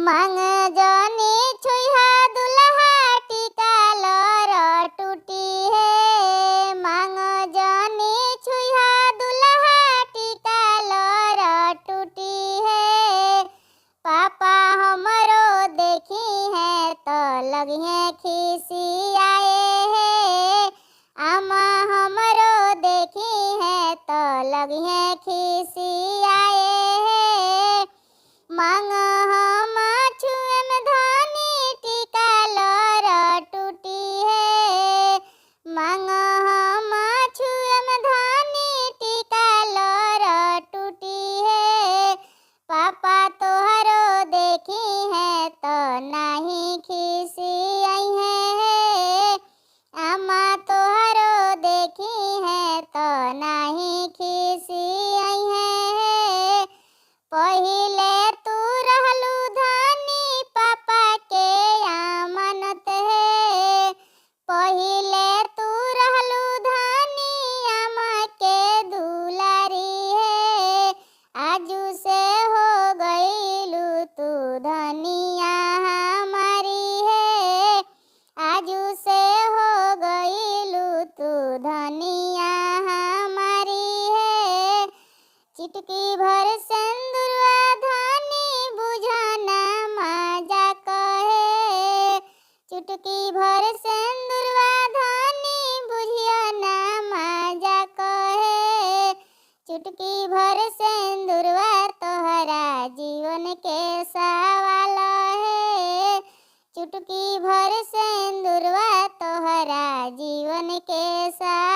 मांग जनी छुहा दुल्हा टीका लर टूटी है। मांग जनी छुहा दुल्हा टीका लर टूटी है। पापा हमरो देखी है तो लगिए खिसियाए है। आमा हमरो देखी है तो लगिए खिसियाए है। मांग हम छुएम धनी टीका लर टूटी है। मांग हम छुएम धनी टीका लर टूटी है। पापा तोहरो देखी है तो नहीं खिसियाई है। आमा तोहरो देखी है तो नहीं खिसियाई है। पहिले तू रहलू धनी पापा के अमानत है। पहिले तू रहलू धनी आमा के दुलारी है। आजू से हो गईलू तू धनिया हमारी है। आजू से हो गईलू तू धनिया हमारी है। चिटकी भर सिंदूरवा धनी बुझाना मजा कहे। चुटकी भर सिंदूरवा धनी बुझियाना मजा कहे। चुटकी भर सिंदूरवा तोहरा जीवन के सवाल है। चुटकी भर सिंदूरवा तोहरा जीवन के सवाल